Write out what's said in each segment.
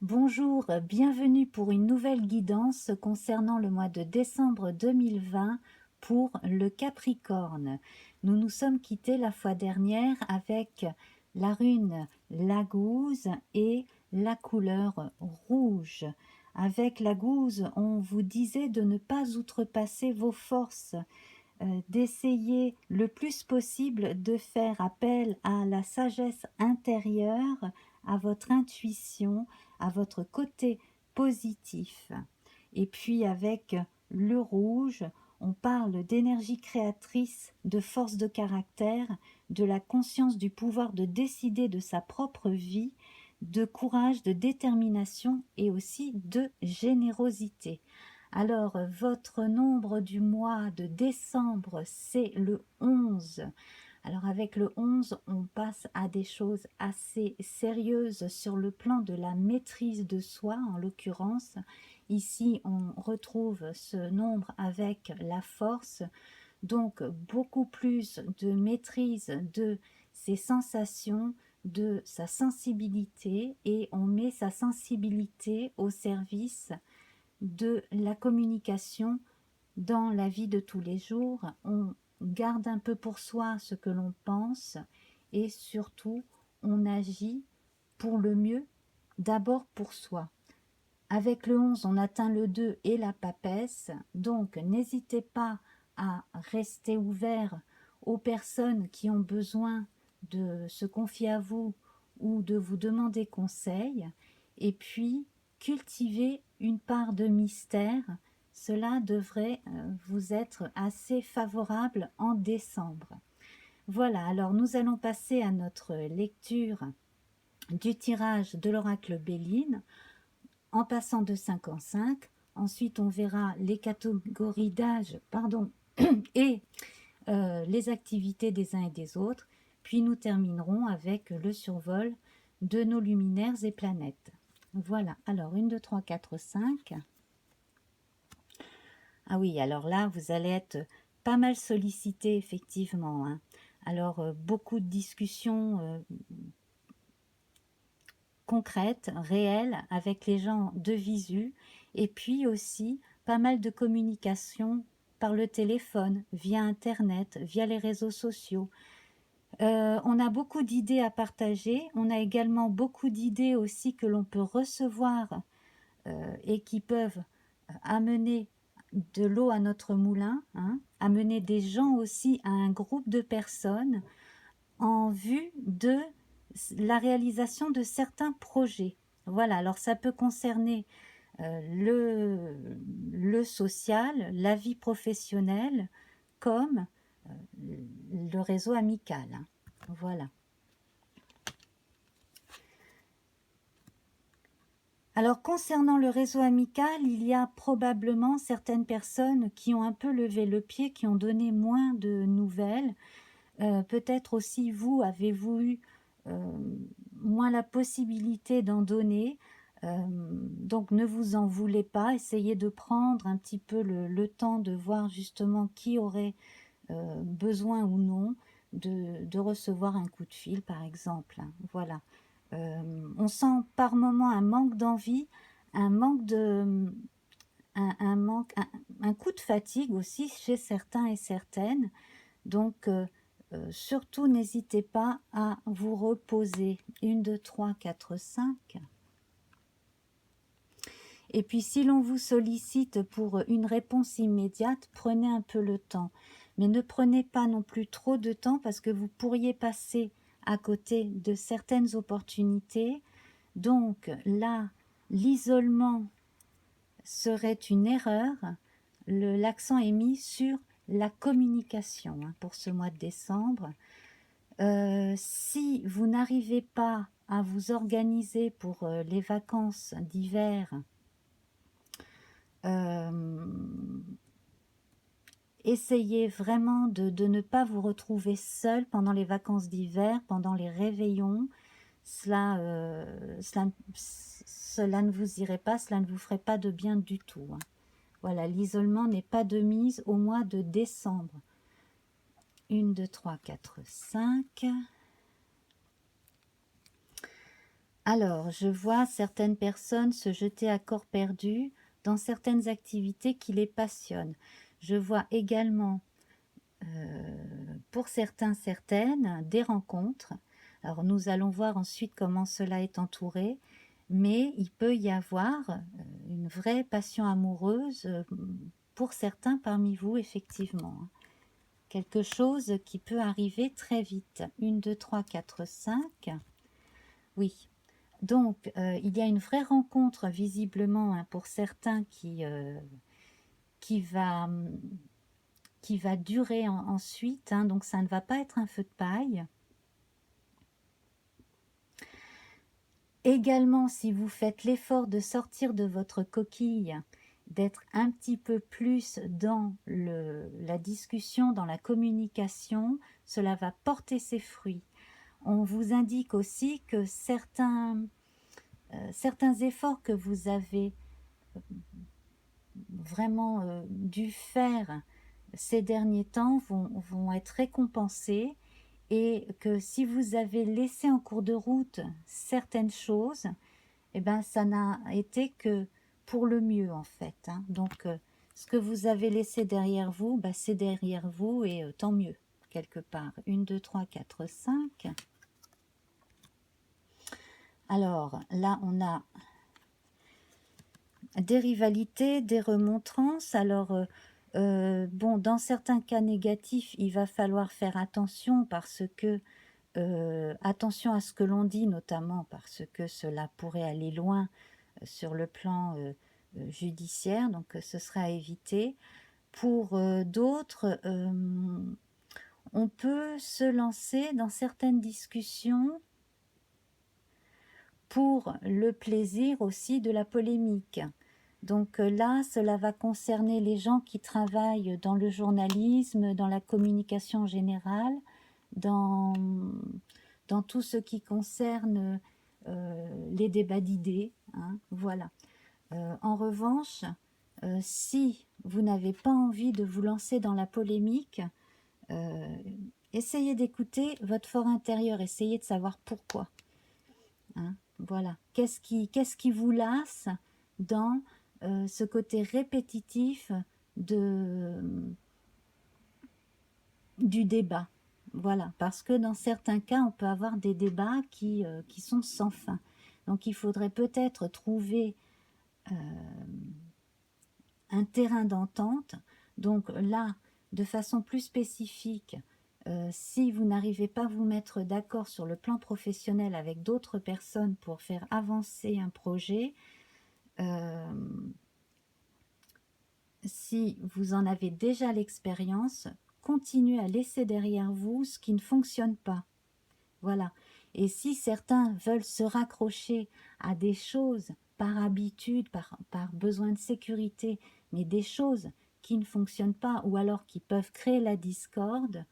Bonjour, bienvenue pour une nouvelle guidance concernant le mois de décembre 2020 pour le Capricorne. Nous nous sommes quittés la fois dernière avec la rune la gouze et la couleur rouge. Avec la gouze, on vous disait de ne pas outrepasser vos forces, d'essayer le plus possible de faire appel à la sagesse intérieure, à votre intuition, à votre côté positif. Et puis avec le rouge, on parle d'énergie créatrice, de force de caractère, de la conscience du pouvoir de décider de sa propre vie, de courage, de détermination et aussi de générosité. Alors, votre nombre du mois de décembre, c'est le 11. Alors, avec le 11, on passe à des choses assez sérieuses sur le plan de la maîtrise de soi, en l'occurrence. Ici, on retrouve ce nombre avec la force, donc beaucoup plus de maîtrise de ses sensations, de sa sensibilité, et on met sa sensibilité au service de la communication dans la vie de tous les jours. On garde un peu pour soi ce que l'on pense et surtout on agit pour le mieux, d'abord pour soi. Avec le 11, on atteint le 2 et la papesse, donc n'hésitez pas à rester ouvert aux personnes qui ont besoin de se confier à vous ou de vous demander conseil, et puis cultivez une part de mystère. Cela devrait vous être assez favorable en décembre. Voilà, alors nous allons passer à notre lecture du tirage de l'oracle Béline en passant de 5 en 5. Ensuite, on verra les catégories d'âge et les activités des uns et des autres. Puis nous terminerons avec le survol de nos luminaires et planètes. Voilà, alors 1, 2, 3, 4, 5. Ah oui, alors là, vous allez être pas mal sollicité, effectivement, hein. Alors, beaucoup de discussions concrètes, réelles, avec les gens de visu, et puis aussi pas mal de communication par le téléphone, via Internet, via les réseaux sociaux. On a beaucoup d'idées à partager, on a également beaucoup d'idées aussi que l'on peut recevoir et qui peuvent amener de l'eau à notre moulin, hein, amener des gens aussi à un groupe de personnes en vue de la réalisation de certains projets. Voilà, alors ça peut concerner le social, la vie professionnelle, comme le réseau amical, hein. Voilà. Alors concernant le réseau amical, il y a probablement certaines personnes qui ont un peu levé le pied, qui ont donné moins de nouvelles. Peut-être aussi vous, avez-vous eu moins la possibilité d'en donner. Donc ne vous en voulez pas, essayez de prendre un petit peu le temps de voir justement qui aurait besoin ou non de recevoir un coup de fil, par exemple, hein. Voilà. On sent par moment un manque d'envie, un manque de, un coup de fatigue aussi chez certains et certaines. Donc, surtout, n'hésitez pas à vous reposer. 1, 2, 3, 4, 5. Et puis, si l'on vous sollicite pour une réponse immédiate, prenez un peu le temps. Mais ne prenez pas non plus trop de temps parce que vous pourriez passer à côté de certaines opportunités. Donc là, l'isolement serait une erreur. L'accent est mis sur la communication, hein, pour ce mois de décembre. Si vous n'arrivez pas à vous organiser pour les vacances d'hiver, essayez vraiment de ne pas vous retrouver seul pendant les vacances d'hiver, pendant les réveillons. Cela ne vous irait pas, cela ne vous ferait pas de bien du tout, hein. Voilà, l'isolement n'est pas de mise au mois de décembre. 1, 2, 3, 4, 5. Alors, je vois certaines personnes se jeter à corps perdu dans certaines activités qui les passionnent. Je vois également, pour certains, certaines, des rencontres. Alors, nous allons voir ensuite comment cela est entouré, mais il peut y avoir une vraie passion amoureuse pour certains parmi vous, effectivement. Quelque chose qui peut arriver très vite. 1, 2, 3, 4, 5. Oui. Donc, il y a une vraie rencontre, visiblement, hein, pour certains qui va, qui va durer ensuite. Hein, donc, ça ne va pas être un feu de paille. Également, si vous faites l'effort de sortir de votre coquille, d'être un petit peu plus dans la discussion, dans la communication, cela va porter ses fruits. On vous indique aussi que certains efforts que vous avez vraiment dû faire ces derniers temps vont être récompensés, et que si vous avez laissé en cours de route certaines choses, eh ben, ça n'a été que pour le mieux en fait. Hein. Donc, ce que vous avez laissé derrière vous, bah, c'est derrière vous, et tant mieux, quelque part. 1, 2, 3, 4, 5. Alors, là, on a des rivalités, des remontrances. Alors, bon, dans certains cas négatifs, il va falloir faire attention parce que attention à ce que l'on dit, notamment parce que cela pourrait aller loin sur le plan judiciaire, donc ce sera à éviter. Pour d'autres, on peut se lancer dans certaines discussions pour le plaisir aussi de la polémique. Donc là, cela va concerner les gens qui travaillent dans le journalisme, dans la communication générale, dans tout ce qui concerne les débats d'idées. Hein, voilà. En revanche, si vous n'avez pas envie de vous lancer dans la polémique, essayez d'écouter votre fort intérieur, essayez de savoir pourquoi. Hein, voilà. Qu'est-ce qui vous lasse dans ce côté répétitif du débat? Voilà, parce que dans certains cas, on peut avoir des débats qui sont sans fin. Donc il faudrait peut-être trouver un terrain d'entente. Donc là, de façon plus spécifique, si vous n'arrivez pas à vous mettre d'accord sur le plan professionnel avec d'autres personnes pour faire avancer un projet, si vous en avez déjà l'expérience, continuez à laisser derrière vous ce qui ne fonctionne pas. Voilà. Et si certains veulent se raccrocher à des choses par habitude, par besoin de sécurité, mais des choses qui ne fonctionnent pas, ou alors qui peuvent créer la discorde,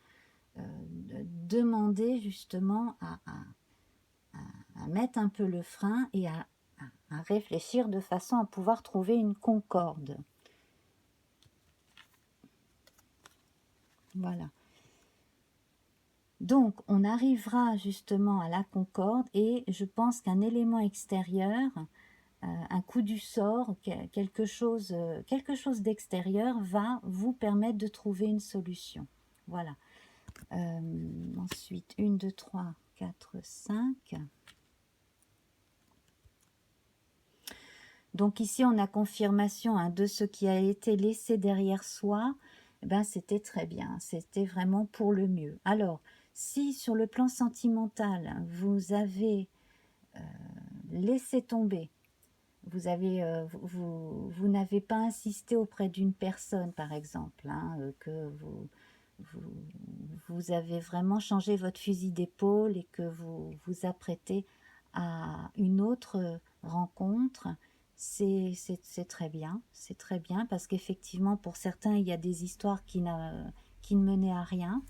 demandez justement à mettre un peu le frein et à réfléchir de façon à pouvoir trouver une concorde. Voilà. Donc, on arrivera justement à la concorde, et je pense qu'un élément extérieur, un coup du sort, quelque chose d'extérieur va vous permettre de trouver une solution. Voilà. Ensuite, 1, 2, 3, 4, 5. Donc ici, on a confirmation hein, de ce qui a été laissé derrière soi. Eh ben, c'était très bien, c'était vraiment pour le mieux. Alors, si sur le plan sentimental, vous avez laissé tomber, vous n'avez pas insisté auprès d'une personne, par exemple, hein, que vous avez vraiment changé votre fusil d'épaule et que vous vous apprêtez à une autre rencontre, c'est très bien, c'est très bien, parce qu'effectivement, pour certains, il y a des histoires qui ne menaient à rien.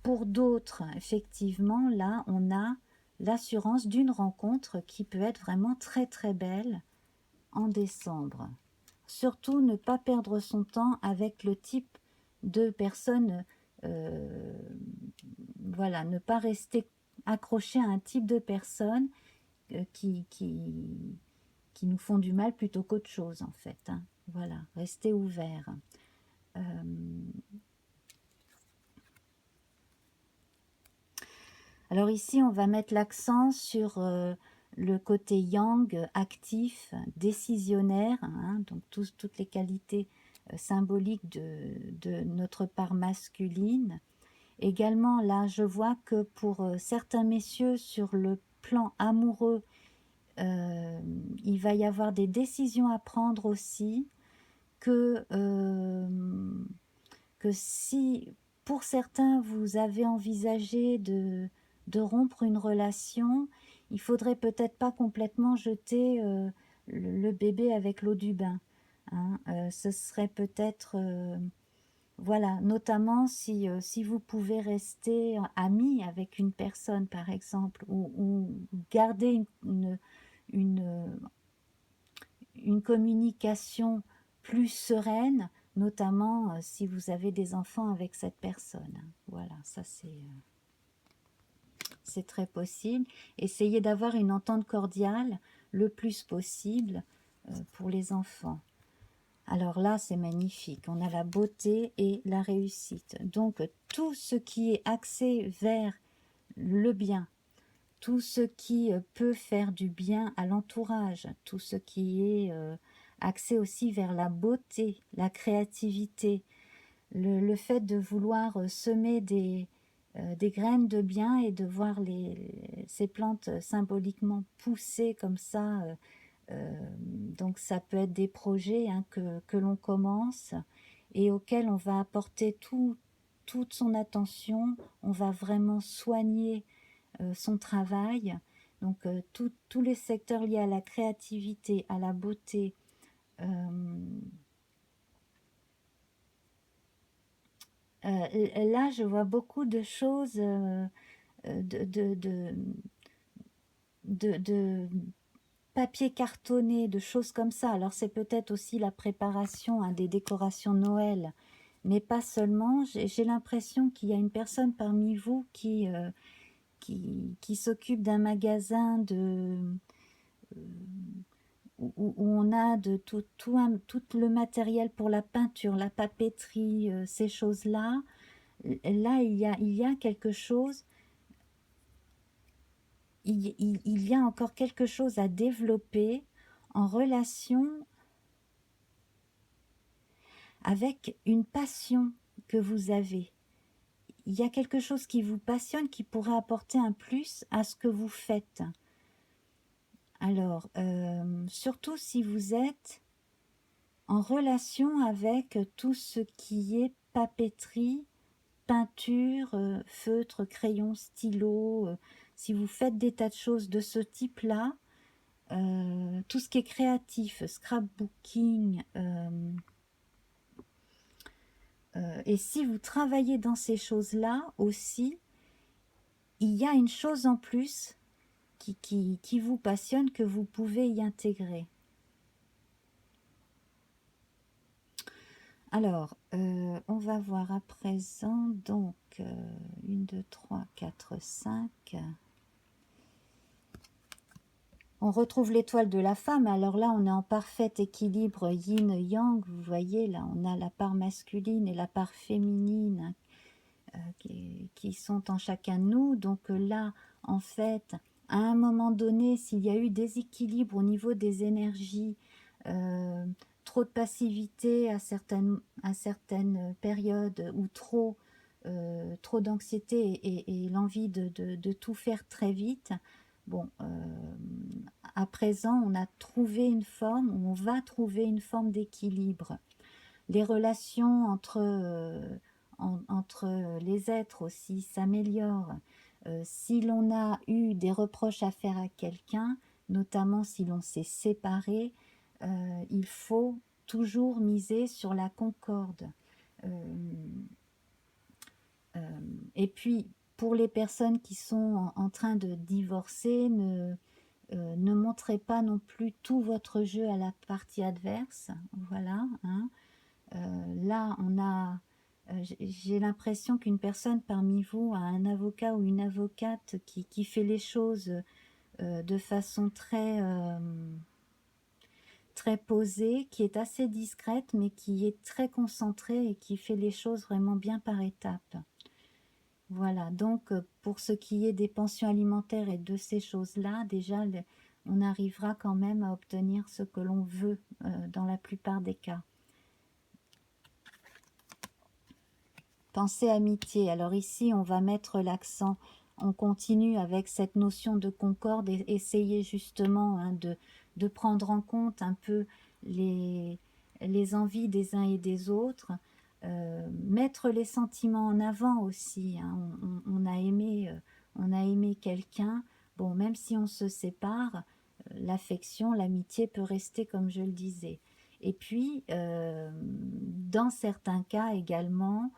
Pour d'autres, effectivement, là, on a l'assurance d'une rencontre qui peut être vraiment très très belle en décembre. Surtout, ne pas perdre son temps avec le type de personnes, voilà, ne pas rester accrochés à un type de personnes qui nous font du mal plutôt qu'autre chose, en fait. Hein. Voilà, restez ouverts. Alors ici, on va mettre l'accent sur le côté yang, actif, décisionnaire, hein, donc toutes les qualités symboliques de notre part masculine. Également, là, je vois que pour certains messieurs, sur le plan amoureux, il va y avoir des décisions à prendre aussi, que si pour certains vous avez envisagé de rompre une relation, il faudrait peut-être pas complètement jeter le bébé avec l'eau du bain. Hein. Ce serait peut-être, voilà, notamment si vous pouvez rester ami avec une personne par exemple, ou garder une, une communication plus sereine, notamment si vous avez des enfants avec cette personne. Voilà, ça c'est très possible. Essayez d'avoir une entente cordiale le plus possible pour les enfants. Alors là, c'est magnifique. On a la beauté et la réussite. Donc, tout ce qui est axé vers le bien, tout ce qui peut faire du bien à l'entourage, tout ce qui est axé aussi vers la beauté, la créativité, le fait de vouloir semer des graines de bien et de voir ces plantes symboliquement pousser comme ça. Donc ça peut être des projets hein, que l'on commence et auxquels on va apporter toute son attention, on va vraiment soigner son travail. Donc tous les secteurs liés à la créativité, à la beauté, là je vois beaucoup de choses de, de, de, de papier cartonné, de choses comme ça. Alors c'est peut-être aussi la préparation hein, des décorations Noël, mais pas seulement. J'ai l'impression qu'il y a une personne parmi vous qui s'occupe d'un magasin où on a de tout le matériel pour la peinture, la papeterie, ces choses-là. Là, il y a quelque chose, il y a encore quelque chose à développer en relation avec une passion que vous avez. Il y a quelque chose qui vous passionne, qui pourrait apporter un plus à ce que vous faites. Alors, surtout si vous êtes en relation avec tout ce qui est papeterie, peinture, feutre, crayon, stylo, si vous faites des tas de choses de ce type-là, tout ce qui est créatif, scrapbooking, et si vous travaillez dans ces choses-là aussi, il y a une chose en plus qui vous passionne que vous pouvez y intégrer. Alors, on va voir à présent, donc, 1, 2, 3, 4, 5. On retrouve l'étoile de la femme, alors là on est en parfait équilibre yin-yang, vous voyez, là on a la part masculine et la part féminine qui sont en chacun de nous, donc là, en fait, à un moment donné, s'il y a eu déséquilibre au niveau des énergies, trop de passivité à certaines périodes ou trop d'anxiété et l'envie de tout faire très vite, bon, à présent, on a trouvé une forme, ou on va trouver une forme d'équilibre. Les relations entre les êtres aussi s'améliorent. Si l'on a eu des reproches à faire à quelqu'un, notamment si l'on s'est séparé, il faut toujours miser sur la concorde. Et puis, pour les personnes qui sont en train de divorcer, ne montrez pas non plus tout votre jeu à la partie adverse. Voilà. Hein. Là, on a J'ai l'impression qu'une personne parmi vous a un avocat ou une avocate qui fait les choses de façon très posée, qui est assez discrète, mais qui est très concentrée et qui fait les choses vraiment bien par étapes. Voilà, donc pour ce qui est des pensions alimentaires et de ces choses-là, déjà, on arrivera quand même à obtenir ce que l'on veut dans la plupart des cas. Pensée amitié. Alors ici, on va mettre l'accent, on continue avec cette notion de concorde et essayer justement de prendre en compte un peu les envies des uns et des autres, mettre les sentiments en avant aussi. Hein. On a aimé quelqu'un, bon, même si on se sépare, l'affection, l'amitié peut rester comme je le disais. Et puis, dans certains cas également,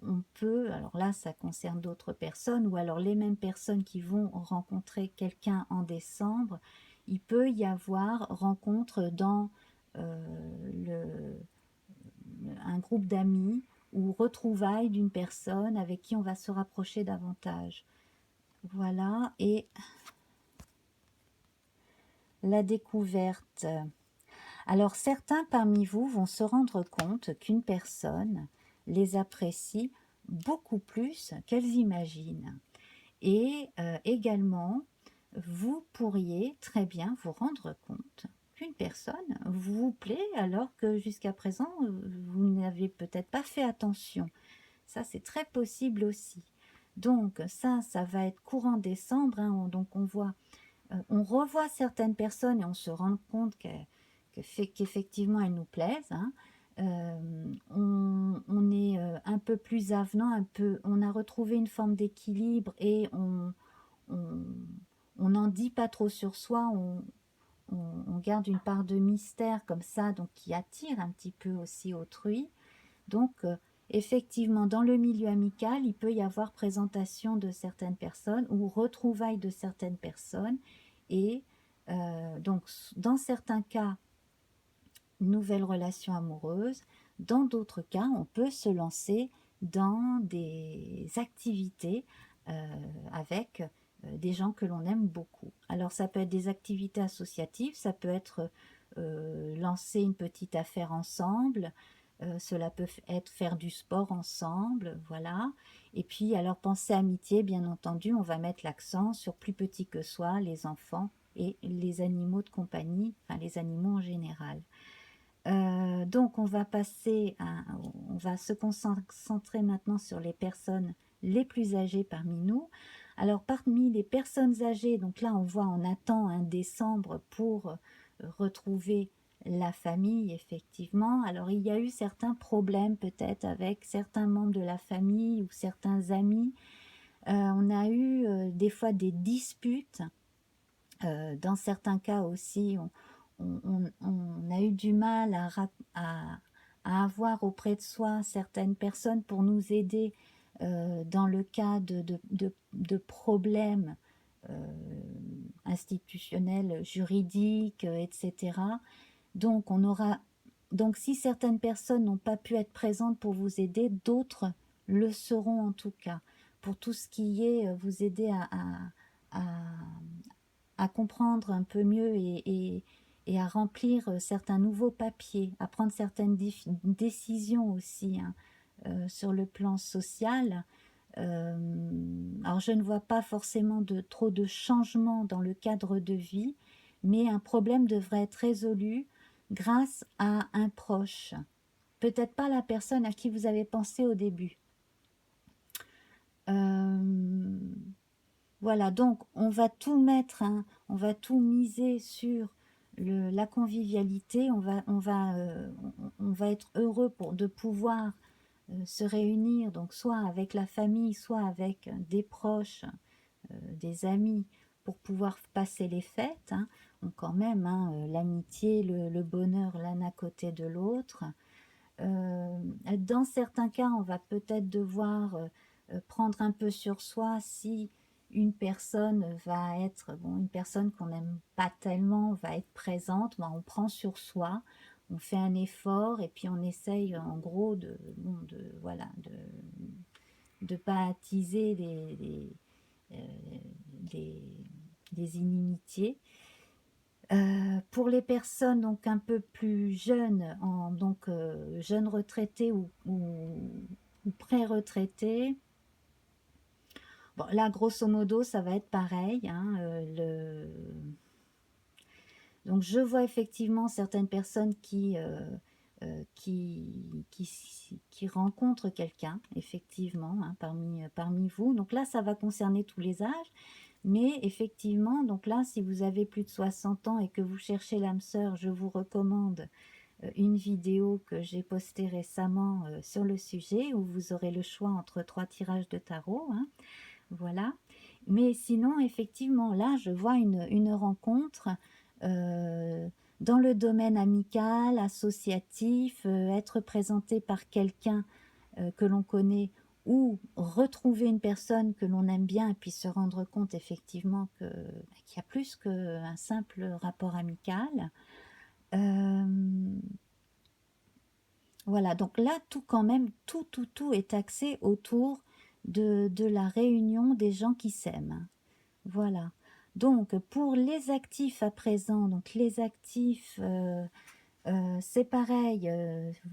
on peut, alors là ça concerne d'autres personnes, ou alors les mêmes personnes qui vont rencontrer quelqu'un en décembre, il peut y avoir rencontre dans un groupe d'amis ou retrouvailles d'une personne avec qui on va se rapprocher davantage. Voilà, et la découverte. Alors certains parmi vous vont se rendre compte qu'une personne les apprécie beaucoup plus qu'elles imaginent. Et également, vous pourriez très bien vous rendre compte qu'une personne vous plaît alors que jusqu'à présent, vous n'avez peut-être pas fait attention. Ça, c'est très possible aussi. Donc ça va être courant décembre. Hein, donc on revoit certaines personnes et on se rend compte qu'effectivement elles nous plaisent. Hein. On est un peu plus avenant, on a retrouvé une forme d'équilibre et on n'en dit pas trop sur soi, on garde une part de mystère comme ça, donc qui attire un petit peu aussi autrui. Donc, effectivement, dans le milieu amical, il peut y avoir présentation de certaines personnes ou retrouvailles de certaines personnes. Et donc, dans certains cas, nouvelle relation amoureuse. Dans d'autres cas, on peut se lancer dans des activités avec des gens que l'on aime beaucoup. Alors ça peut être des activités associatives, ça peut être lancer une petite affaire ensemble, cela peut être faire du sport ensemble, voilà. Et puis alors penser amitié, bien entendu, on va mettre l'accent sur plus petit que soi, les enfants et les animaux de compagnie, enfin les animaux en général. Donc on va se concentrer maintenant sur les personnes les plus âgées parmi nous. Alors parmi les personnes âgées, donc là on attend un décembre pour retrouver la famille, effectivement. Alors il y a eu certains problèmes peut-être avec certains membres de la famille ou certains amis. On a eu des fois des disputes. Dans certains cas aussi, on a eu du mal à avoir auprès de soi certaines personnes pour nous aider dans le cas de problèmes institutionnels, juridiques, etc. Donc, donc, si certaines personnes n'ont pas pu être présentes pour vous aider, d'autres le seront en tout cas, pour tout ce qui est vous aider à, à comprendre un peu mieux et à remplir certains nouveaux papiers, à prendre certaines décisions aussi hein, sur le plan social. Alors je ne vois pas forcément trop de changements dans le cadre de vie, mais un problème devrait être résolu grâce à un proche. Peut-être pas la personne à qui vous avez pensé au début. Voilà, donc on va tout mettre, hein, on va tout miser sur la convivialité, on va être heureux de pouvoir se réunir, donc soit avec la famille, soit avec des proches, des amis, pour pouvoir passer les fêtes. Hein. Donc quand même, hein, l'amitié, le bonheur l'un à côté de l'autre. Dans certains cas, on va peut-être devoir prendre un peu sur soi si une personne va être, bon, une personne qu'on n'aime pas tellement va être présente, ben on prend sur soi, on fait un effort et puis on essaye en gros voilà, de pas attiser euh, les, les inimitiés. Pour les personnes donc un peu plus jeunes, jeunes retraités ou pré-retraités, bon, là grosso modo ça va être pareil, hein, donc je vois effectivement certaines personnes qui rencontrent quelqu'un, effectivement, hein, parmi vous. Donc là, ça va concerner tous les âges. Mais effectivement, donc là, si vous avez plus de 60 ans et que vous cherchez l'âme sœur, je vous recommande une vidéo que j'ai postée récemment sur le sujet, où vous aurez le choix entre 3 tirages de tarot. Hein, voilà. Mais sinon, effectivement, là, je vois une rencontre euh, dans le domaine amical, associatif, être présenté par quelqu'un que l'on connaît ou retrouver une personne que l'on aime bien et puis se rendre compte effectivement qu'il y a plus qu'un simple rapport amical. Euh, voilà, donc là, tout quand même, tout est axé autour de la réunion des gens qui s'aiment. Voilà. Donc, pour les actifs à présent, donc les actifs, c'est pareil,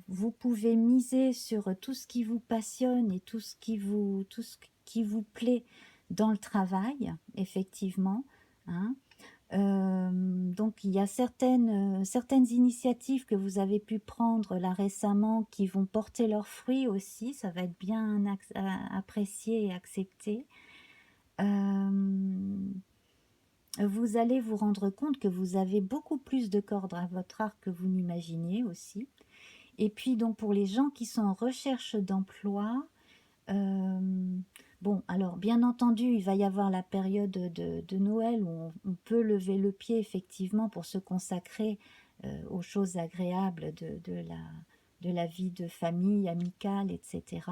vous pouvez miser sur tout ce qui vous passionne et tout ce qui vous plaît dans le travail, effectivement. Hein. Donc il y a certaines initiatives que vous avez pu prendre là récemment qui vont porter leurs fruits aussi, ça va être bien apprécié et accepté. Vous allez vous rendre compte que vous avez beaucoup plus de cordes à votre arc que vous n'imaginez aussi. Et puis donc pour les gens qui sont en recherche d'emploi, euh, bon, alors bien entendu, il va y avoir la période de Noël où on peut lever le pied effectivement pour se consacrer aux choses agréables de la vie de famille, amicale, etc.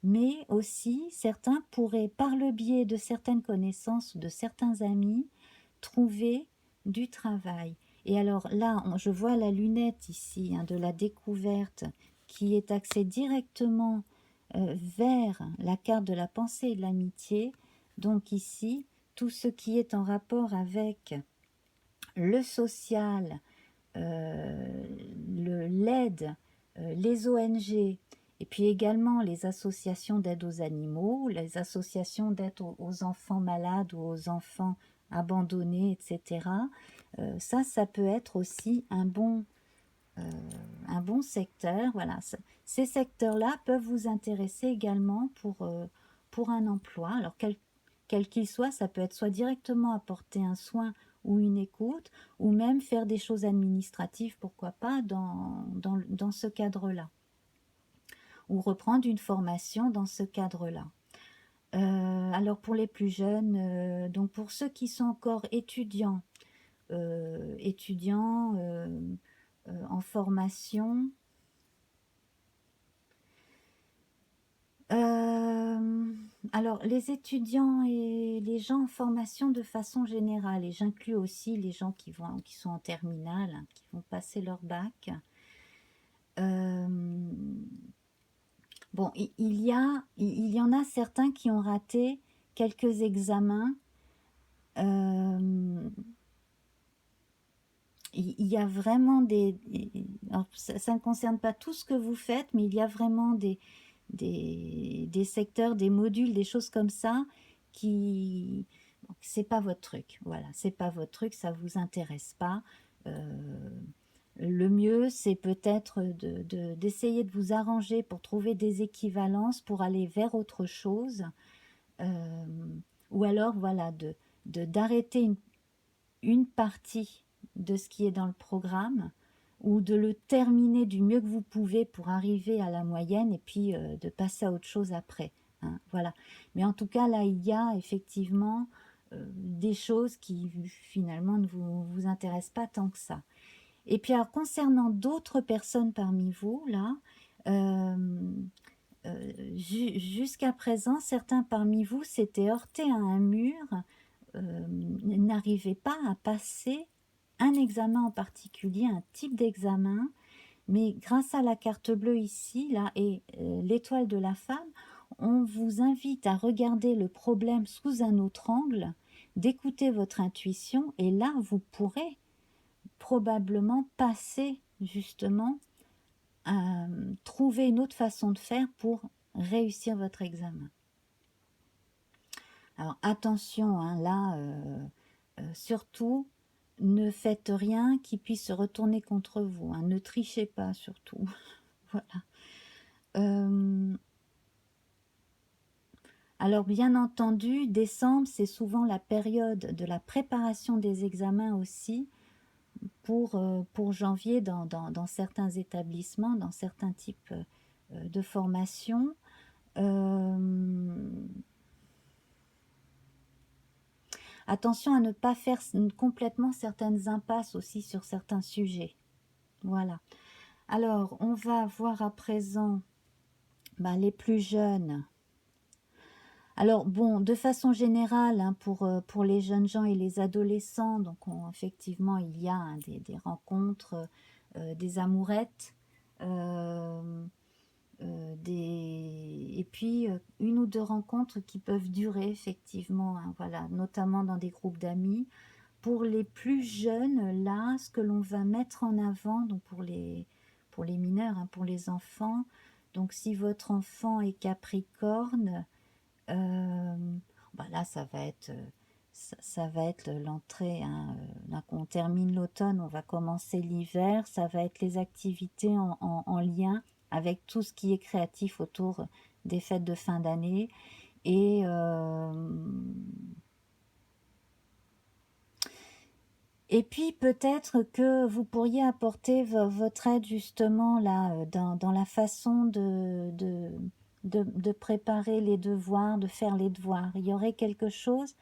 Mais aussi, certains pourraient, par le biais de certaines connaissances ou de certains amis, trouver du travail. Et alors là, je vois la lunette ici hein, de la découverte qui est axée directement vers la carte de la pensée et de l'amitié. Donc ici, tout ce qui est en rapport avec le social, l'aide, les ONG, et puis également les associations d'aide aux animaux, les associations d'aide aux enfants malades ou aux enfants abandonnés, etc. Ça peut être aussi un bon secteur. Voilà, ces secteurs-là peuvent vous intéresser également pour un emploi. Alors, quel qu'il soit, ça peut être soit directement apporter un soin ou une écoute, ou même faire des choses administratives, pourquoi pas, dans ce cadre-là. Ou reprendre une formation dans ce cadre-là. Alors, pour les plus jeunes, donc pour ceux qui sont encore étudiants, en formation, alors, les étudiants et les gens en formation de façon générale, et j'inclus aussi les gens qui sont en terminale, hein, qui vont passer leur bac. Bon, il y en a certains qui ont raté quelques examens. Il y a vraiment alors, ça ne concerne pas tout ce que vous faites, mais il y a vraiment des secteurs, des modules, des choses comme ça qui c'est pas votre truc. Voilà, c'est pas votre truc, ça vous intéresse pas. Le mieux, c'est peut-être d'essayer de vous arranger pour trouver des équivalences, pour aller vers autre chose. Euh, ou alors, voilà, d'arrêter une partie de ce qui est dans le programme ou de le terminer du mieux que vous pouvez pour arriver à la moyenne et puis de passer à autre chose après. Hein, voilà. Mais en tout cas, là, il y a effectivement des choses qui finalement ne vous intéressent pas tant que ça. Et puis alors, concernant d'autres personnes parmi vous, là, jusqu'à présent, certains parmi vous s'étaient heurtés à un mur, n'arrivaient pas à passer un examen en particulier, un type d'examen, Mais grâce à la carte bleue ici, là, et l'étoile de la femme, on vous invite à regarder le problème sous un autre angle, d'écouter votre intuition, et là, vous pourrez probablement passer justement à trouver une autre façon de faire pour réussir votre examen. Alors attention, hein, là, surtout, ne faites rien qui puisse se retourner contre vous, hein, ne trichez pas surtout. Voilà. Alors bien entendu, décembre, c'est souvent la période de la préparation des examens aussi pour janvier dans certains établissements, dans certains types de formations. Attention à ne pas faire complètement certaines impasses aussi sur certains sujets. Voilà. Alors, on va voir à présent les plus jeunes. Alors, bon, de façon générale, hein, pour les jeunes gens et les adolescents, donc effectivement, il y a hein, des rencontres, des amourettes, et puis une ou deux rencontres qui peuvent durer, effectivement, hein, voilà, notamment dans des groupes d'amis. Pour les plus jeunes, là, ce que l'on va mettre en avant, donc pour les mineurs, hein, pour les enfants, donc si votre enfant est Capricorne, là, ça va être l'entrée, hein, là qu'on termine l'automne, on va commencer l'hiver, ça va être les activités en lien avec tout ce qui est créatif autour des fêtes de fin d'année. Et puis peut-être que vous pourriez apporter votre aide justement là dans la façon de préparer les devoirs, de faire les devoirs. Il y aurait quelque chose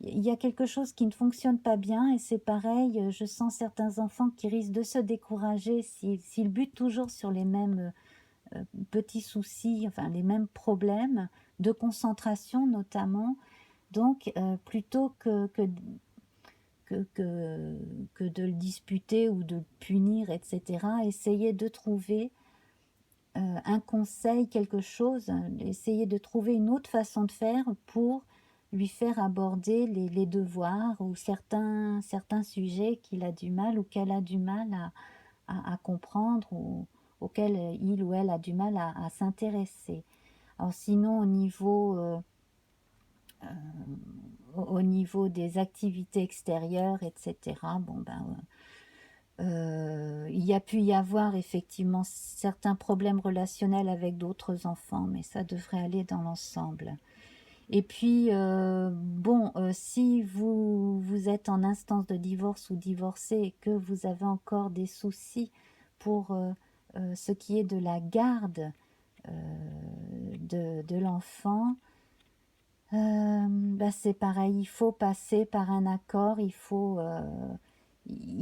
il y a quelque chose qui ne fonctionne pas bien et c'est pareil, je sens certains enfants qui risquent de se décourager s'ils butent toujours sur les mêmes petits soucis, enfin les mêmes problèmes de concentration notamment. Donc plutôt que de le disputer ou de le punir, etc. Essayez de trouver un conseil, quelque chose, essayez de trouver une autre façon de faire pour lui faire aborder les devoirs ou certains sujets qu'il a du mal ou qu'elle a du mal à comprendre ou auxquels il ou elle a du mal à s'intéresser. Alors sinon, au niveau des activités extérieures, etc., il y a pu y avoir effectivement certains problèmes relationnels avec d'autres enfants, mais ça devrait aller dans l'ensemble. Et puis, si vous êtes en instance de divorce ou divorcé et que vous avez encore des soucis pour ce qui est de la garde de l'enfant, c'est pareil, il faut passer par un accord, il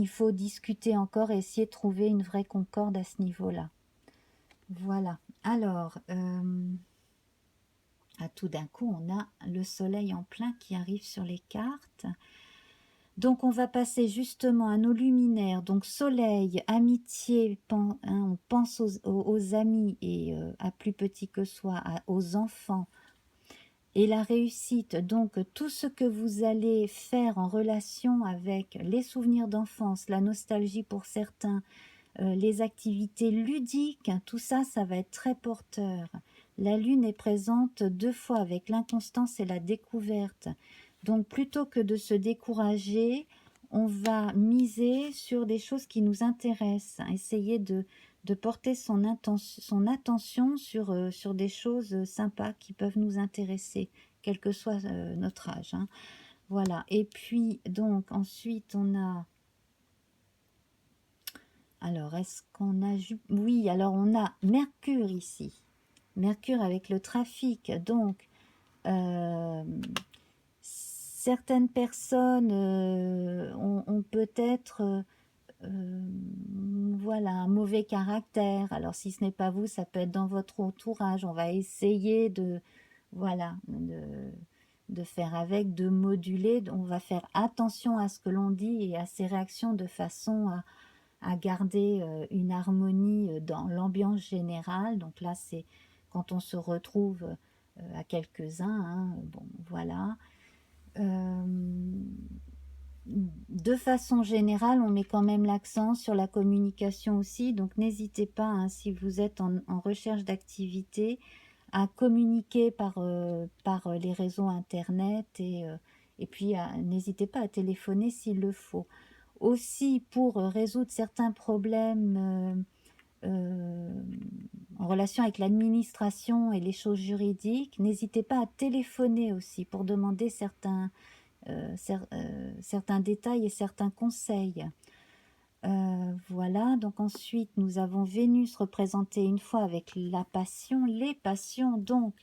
faut discuter encore et essayer de trouver une vraie concorde à ce niveau-là. Voilà. Alors, tout d'un coup, on a le soleil en plein qui arrive sur les cartes. Donc, on va passer justement à nos luminaires. Donc, soleil, amitié, on pense aux amis et à plus petit que soi, aux enfants. Et la réussite, donc tout ce que vous allez faire en relation avec les souvenirs d'enfance, la nostalgie pour certains, les activités ludiques, hein, tout ça, ça va être très porteur. La lune est présente 2 fois avec l'inconstance et la découverte. Donc plutôt que de se décourager, on va miser sur des choses qui nous intéressent, essayer de porter son attention sur des choses sympas qui peuvent nous intéresser, quel que soit notre âge. Hein. Voilà. Et puis, donc, ensuite, on a... Alors, est-ce qu'on a... Oui, alors on a Mercure ici. Mercure avec le trafic. Donc, certaines personnes ont peut-être... voilà, un mauvais caractère. Alors si ce n'est pas vous, ça peut être dans votre entourage. On va essayer de faire avec, de moduler. On va faire attention à ce que l'on dit et à ses réactions de façon à garder une harmonie dans l'ambiance générale. Donc là, c'est quand on se retrouve à quelques-uns, hein, bon, voilà. De façon générale, on met quand même l'accent sur la communication aussi, donc n'hésitez pas, hein, si vous êtes en recherche d'activité, à communiquer par les réseaux internet et puis n'hésitez pas à téléphoner s'il le faut. Aussi, pour résoudre certains problèmes en relation avec l'administration et les choses juridiques, n'hésitez pas à téléphoner aussi pour demander certains détails et certains conseils. Voilà, donc ensuite nous avons Vénus représentée une fois avec la passion, les passions, donc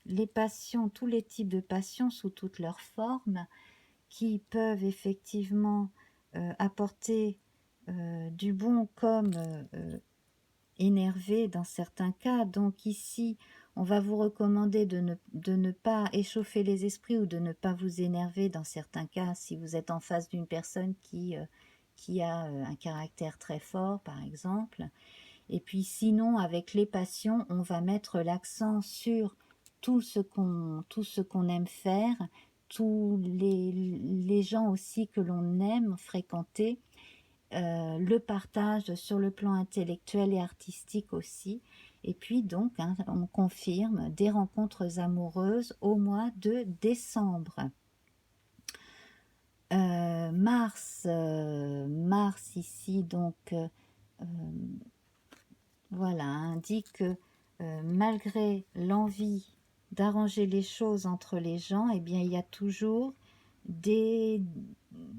les passions, tous les types de passions sous toutes leurs formes, qui peuvent effectivement apporter du bon comme énerver dans certains cas. Donc ici, on va vous recommander de ne pas échauffer les esprits ou de ne pas vous énerver dans certains cas si vous êtes en face d'une personne qui a un caractère très fort, par exemple. Et puis sinon, avec les passions, on va mettre l'accent sur tout ce qu'on aime faire, tous les gens aussi que l'on aime fréquenter, le partage sur le plan intellectuel et artistique aussi. Et puis donc, hein, on confirme des rencontres amoureuses au mois de décembre. Mars ici, donc, voilà, indique que malgré l'envie d'arranger les choses entre les gens, eh bien, il y a toujours des,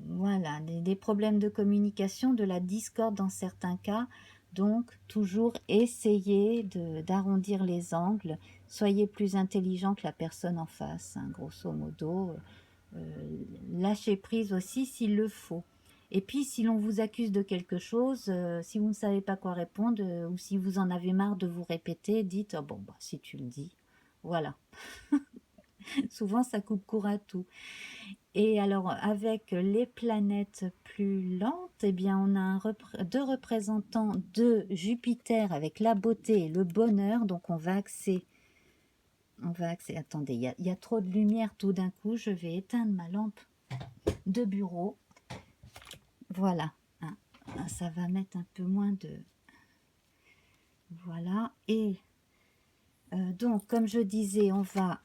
voilà, des problèmes de communication, de la discorde dans certains cas. Donc, toujours essayer d'arrondir les angles. Soyez plus intelligent que la personne en face, hein, grosso modo. Lâchez prise aussi s'il le faut. Et puis, si l'on vous accuse de quelque chose, si vous ne savez pas quoi répondre, ou si vous en avez marre de vous répéter, dites oh, bon, bah, si tu le dis, voilà. Souvent, ça coupe court à tout. Et alors, avec les planètes plus lentes, eh bien, on a deux représentants de Jupiter avec la beauté et le bonheur. Donc, on va axer. Attendez, il y a trop de lumière tout d'un coup. Je vais éteindre ma lampe de bureau. Voilà. Hein, ça va mettre un peu moins de... Voilà. Et donc, comme je disais, on va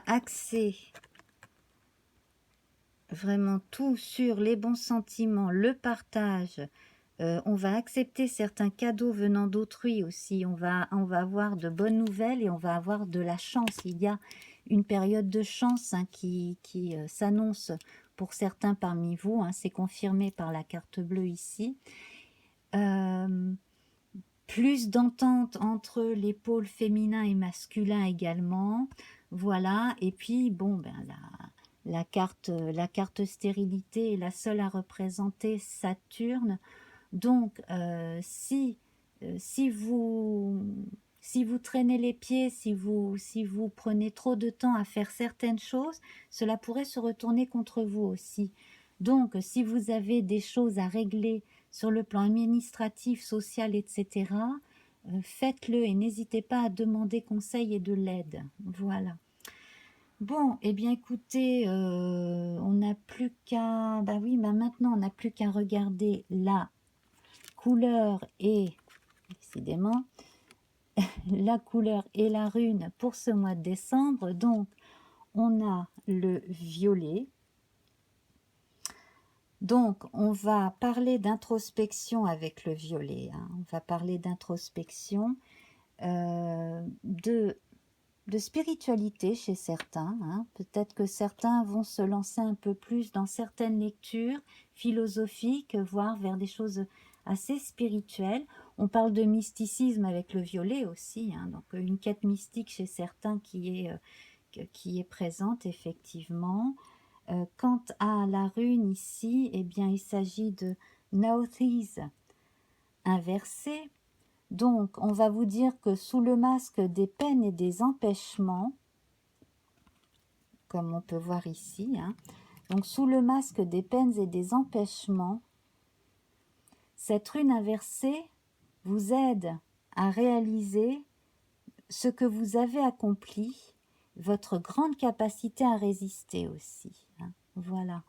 axer vraiment tout sur les bons sentiments, le partage. On va accepter certains cadeaux venant d'autrui aussi. On va avoir de bonnes nouvelles et on va avoir de la chance. Il y a une période de chance, hein, qui s'annonce pour certains parmi vous. Hein, c'est confirmé par la carte bleue ici. Plus d'entente entre les pôles féminins et masculins également. Voilà. Et puis, bon, ben la carte stérilité est la seule à représenter Saturne. Donc, si vous traînez les pieds, si vous prenez trop de temps à faire certaines choses, cela pourrait se retourner contre vous aussi. Donc, si vous avez des choses à régler sur le plan administratif, social, etc., faites-le et n'hésitez pas à demander conseil et de l'aide. Voilà. Bon, eh bien écoutez, on n'a plus qu'à... Bah oui, bah maintenant on n'a plus qu'à regarder la couleur et, décidément, la couleur et la rune pour ce mois de décembre. Donc, on a le violet. Donc, on va parler d'introspection avec le violet. Hein. On va parler d'introspection, de spiritualité chez certains. Hein. Peut-être que certains vont se lancer un peu plus dans certaines lectures philosophiques, voire vers des choses assez spirituelles. On parle de mysticisme avec le violet aussi, hein. Donc une quête mystique chez certains qui est présente effectivement. Quant à la rune ici, eh bien il s'agit de Nauthiz inversé. Donc, on va vous dire que sous le masque des peines et des empêchements, comme on peut voir ici, hein, donc sous le masque des peines et des empêchements, Cette rune inversée vous aide à réaliser ce que vous avez accompli, votre grande capacité à résister aussi. Hein. Voilà.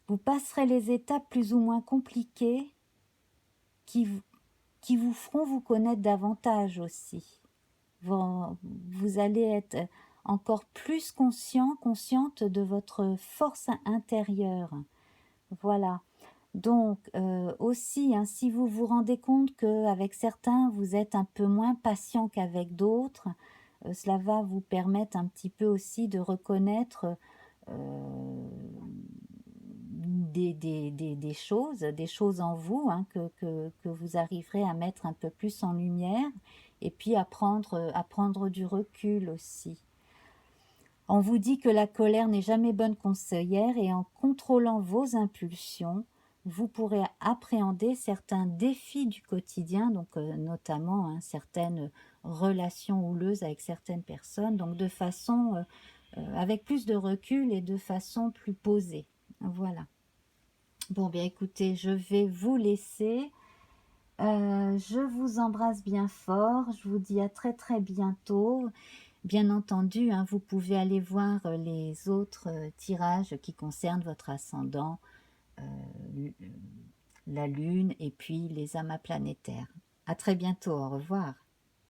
Vous passerez les étapes plus ou moins compliquées qui vous feront vous connaître davantage aussi. Vous allez être encore plus consciente de votre force intérieure. Voilà. Donc aussi, hein, si vous vous rendez compte qu'avec certains, vous êtes un peu moins patient qu'avec d'autres, cela va vous permettre un petit peu aussi de reconnaître des choses en vous, hein, que vous arriverez à mettre un peu plus en lumière, et puis à prendre du recul aussi. On vous dit que la colère n'est jamais bonne conseillère, et en contrôlant vos impulsions, vous pourrez appréhender certains défis du quotidien, donc notamment hein, certaines relations houleuses avec certaines personnes, donc de façon avec plus de recul et de façon plus posée. Voilà. Bon, bien écoutez, je vais vous laisser. Je vous embrasse bien fort. Je vous dis à très très bientôt. Bien entendu, hein, vous pouvez aller voir les autres tirages qui concernent votre ascendant, la Lune et puis les amas planétaires. À très bientôt. Au revoir.